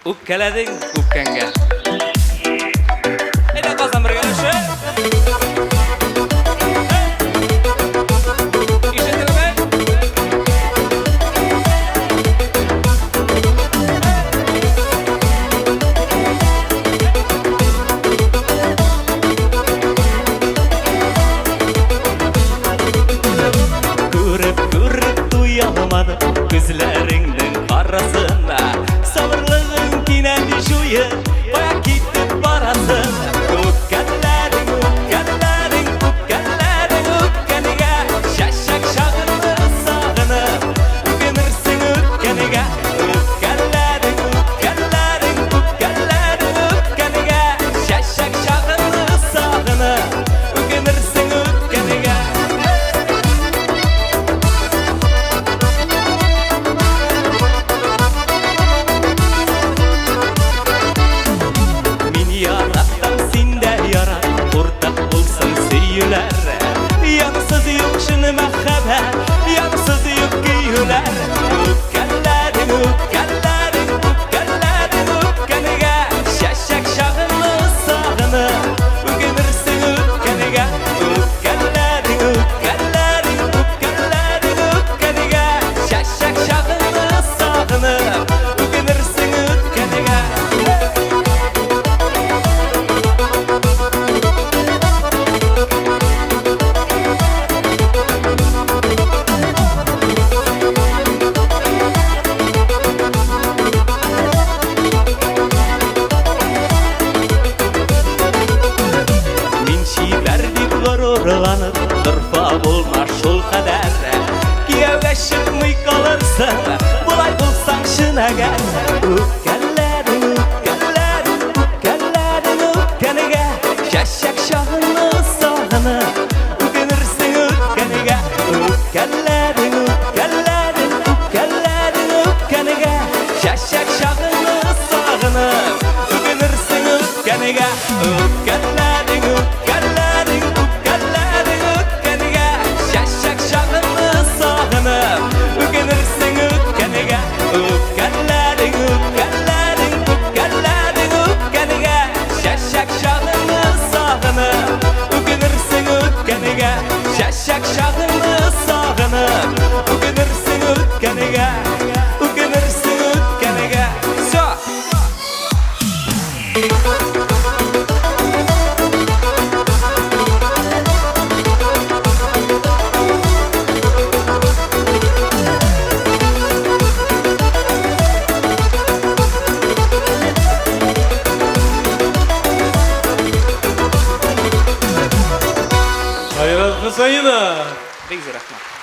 Ukkalading ukkanga. Haydi qolsam birga shu. Görüp duyamadım gözlerinden karasında. Sabırlığın kinedi şuyu baya gidip barasın. Ukkallading ukkallading ukkallading ukkaniga. Şaşak şağını sağınıp ukanırsın ukkaniga. Ukkallading ukkallading ukkallading ukkaniga. Şaşak şağını sağınıp ukanırsın ukkaniga. Yarattım sinde yarat, ortak olsun seyirler. Yansız yok şunu mehebe, yansız yok giyüler. Ukkallading ukkallading ukkallading ukkaniga. Şaşak şağını sağınıp ukanırsın ukkaniga. Ukkallading ukkallading ukkallading ukkaniga. Şaşak şağını sağınıp ukanırsın ukkaniga. Orlanıp tırfa bulma şol kadar. Kiyevge çıkmay kalırsın, bulay bulsan şına gel. Ukkallading ukkallading ukkallading ukkaniga. Şaşak şağını sağınıp ukanırsın ukkaniga. Ukkallading ukkallading ukkallading ukkaniga. Şaşak şağını sağınıp ukanırsın ukkaniga. Ukkallading ukkallading ukkallading ukkaniga. Şaşak şağını sağınıp ukanırsın ukkaniga. Ukkallading ukkallading ukkallading ukkaniga. Şaşak şağını sağınıp ukanırsın ukkaniga. Şaşak şağını sağınıp ukanırsın ukkaniga. Ukanırsın ukkaniga. So. Hayrat Hüseyin'e. Bek rahmat.